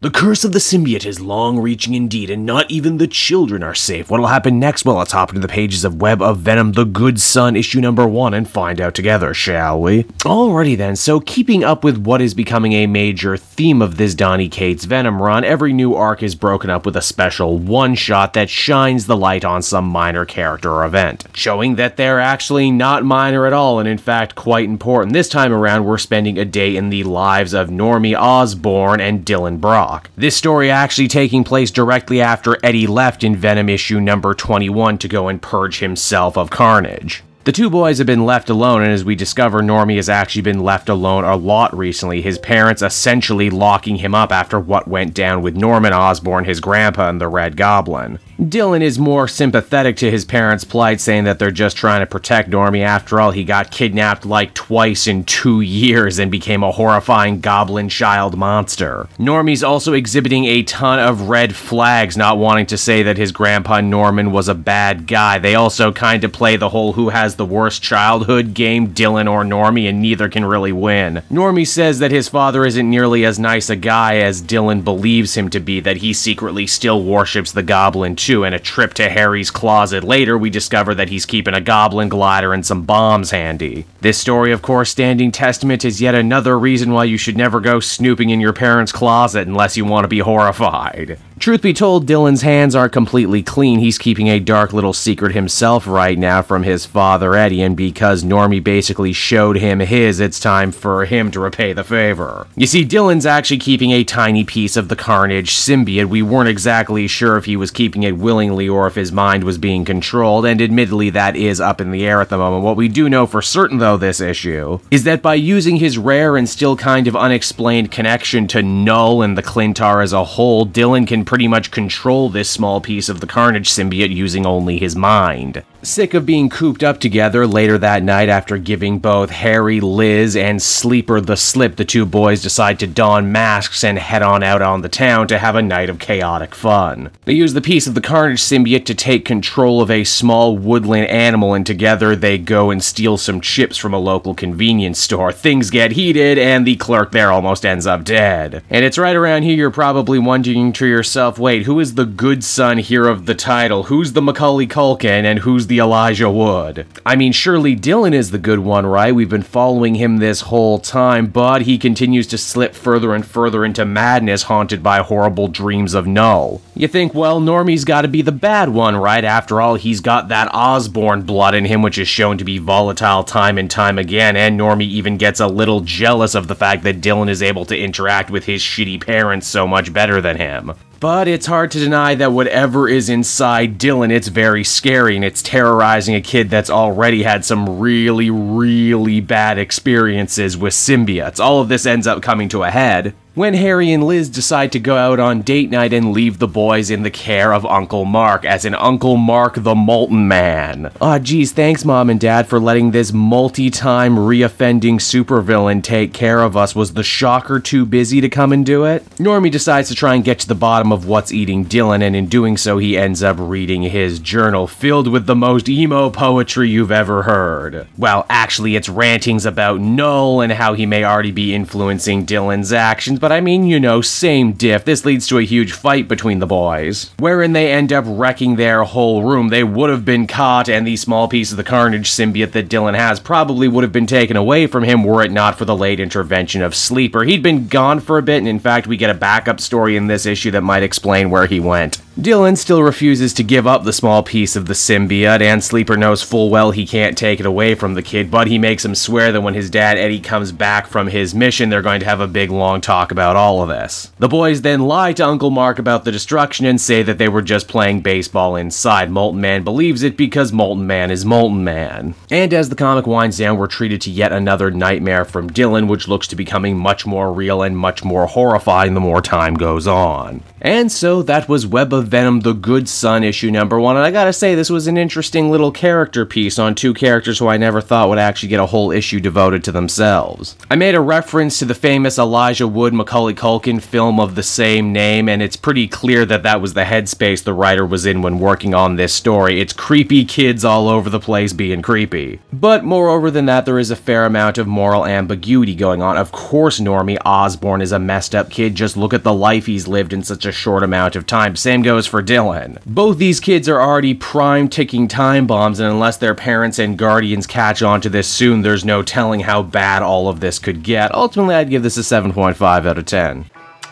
The curse of the symbiote is long-reaching indeed, and not even the children are safe. What'll happen next? Well, let's hop into the pages of Web of Venom The Good Son, issue number 1, and find out together, shall we? Alrighty then, so keeping up with what is becoming a major theme of this Donny Cates Venom run, every new arc is broken up with a special one-shot that shines the light on some minor character or event, showing that they're actually not minor at all, and in fact quite important. This time around, we're spending a day in the lives of Normie Osborn and Dylan Brock. This story actually taking place directly after Eddie left in Venom issue number 21 to go and purge himself of carnage. The two boys have been left alone, and as we discover, Normie has actually been left alone a lot recently, his parents essentially locking him up after what went down with Norman Osborn, his grandpa, and the Red Goblin. Dylan is more sympathetic to his parents' plight, saying that they're just trying to protect Normie. After all, he got kidnapped like twice in 2 years and became a horrifying Goblin Childe monster. Normie's also exhibiting a ton of red flags, not wanting to say that his grandpa Norman was a bad guy. They also kind of play the whole who has the worst childhood game, Dylan or Normie, and neither can really win. Normie says that his father isn't nearly as nice a guy as Dylan believes him to be, that he secretly still worships the Goblin too, and a trip to Harry's closet later, we discover that he's keeping a Goblin glider and some bombs handy. This story, of course, standing testament is yet another reason why you should never go snooping in your parents' closet unless you want to be horrified. Truth be told, Dylan's hands aren't completely clean. He's keeping a dark little secret himself right now from his father Eddie, and because Normie basically showed him his, it's time for him to repay the favor. You see, Dylan's actually keeping a tiny piece of the Carnage symbiote. We weren't exactly sure if he was keeping it willingly or if his mind was being controlled, and admittedly that is up in the air at the moment. What we do know for certain, though, this issue, is that by using his rare and still kind of unexplained connection to Null and the Clintar as a whole, Dylan can pretty much control this small piece of the Carnage symbiote using only his mind. Sick of being cooped up together, later that night after giving both Harry, Liz, and Sleeper the slip, the two boys decide to don masks and head on out on the town to have a night of chaotic fun. They use the piece of the Carnage symbiote to take control of a small woodland animal, and together they go and steal some chips from a local convenience store. Things get heated, and the clerk there almost ends up dead. And it's right around here you're probably wondering to yourself, wait, who is the good son here of the title? Who's the Macaulay Culkin, and who's the Elijah Wood? I mean, surely Dylan is the good one, right? We've been following him this whole time, but he continues to slip further and further into madness, haunted by horrible dreams of Null. You think, well, Normie's gotta be the bad one, right? After all, he's got that Osborn blood in him, which is shown to be volatile time and time again, and Normie even gets a little jealous of the fact that Dylan is able to interact with his shitty parents so much better than him. But it's hard to deny that whatever is inside Dylan, it's very scary, and it's terrorizing a kid that's already had some really, really bad experiences with symbiotes. All of this ends up coming to a head when Harry and Liz decide to go out on date night and leave the boys in the care of Uncle Mark, as in Uncle Mark the Molten Man. Aw, geez, thanks Mom and Dad for letting this multi-time reoffending supervillain take care of us. Was the Shocker too busy to come and do it? Normie decides to try and get to the bottom of what's eating Dylan, and in doing so he ends up reading his journal, filled with the most emo poetry you've ever heard. Well, actually it's rantings about Null and how he may already be influencing Dylan's actions, but I mean, you know, same diff. This leads to a huge fight between the boys, wherein they end up wrecking their whole room. They would have been caught, and the small piece of the Carnage symbiote that Dylan has probably would have been taken away from him were it not for the late intervention of Sleeper. He'd been gone for a bit, and in fact we get a backup story in this issue that might explain where he went. Dylan still refuses to give up the small piece of the symbiote, and Sleeper knows full well he can't take it away from the kid, but he makes him swear that when his dad Eddie comes back from his mission, they're going to have a big long talk about all of this. The boys then lie to Uncle Mark about the destruction and say that they were just playing baseball inside. Molten Man believes it because Molten Man is Molten Man. And as the comic winds down, we're treated to yet another nightmare from Dylan, which looks to be becoming much more real and much more horrifying the more time goes on. And so that was Web of of Venom The Good Son issue number 1, and I gotta say, this was an interesting little character piece on two characters who I never thought would actually get a whole issue devoted to themselves. I made a reference to the famous Elijah Wood Macaulay Culkin film of the same name, and it's pretty clear that that was the headspace the writer was in when working on this story. It's creepy kids all over the place being creepy. But moreover than that, there is a fair amount of moral ambiguity going on. Of course Normie Osborn is a messed up kid, just look at the life he's lived in such a short amount of time. Same goes for Dylan. Both these kids are already prime ticking time bombs, and unless their parents and guardians catch on to this soon, there's no telling how bad all of this could get. Ultimately, I'd give this a 7.5 out of 10.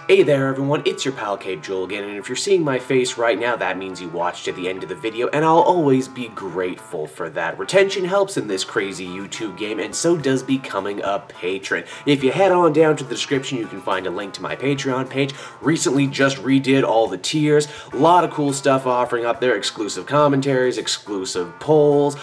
Hey there everyone, it's your pal Cape Joel again, and if you're seeing my face right now, that means you watched to the end of the video, and I'll always be grateful for that. Retention helps in this crazy YouTube game, and so does becoming a patron. If you head on down to the description, you can find a link to my Patreon page. Recently just redid all the tiers, a lot of cool stuff offering up there, exclusive commentaries, exclusive polls,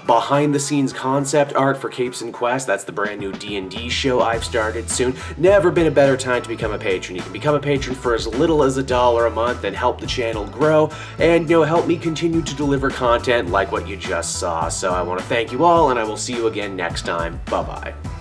behind the scenes concept art for Capes and Quest, that's the brand new D&D show I've started soon. Never been a better time to become a patron. You can become a patron for as little as $1 a month and help the channel grow and, help me continue to deliver content like what you just saw. So I want to thank you all, and I will see you again next time. Bye-bye.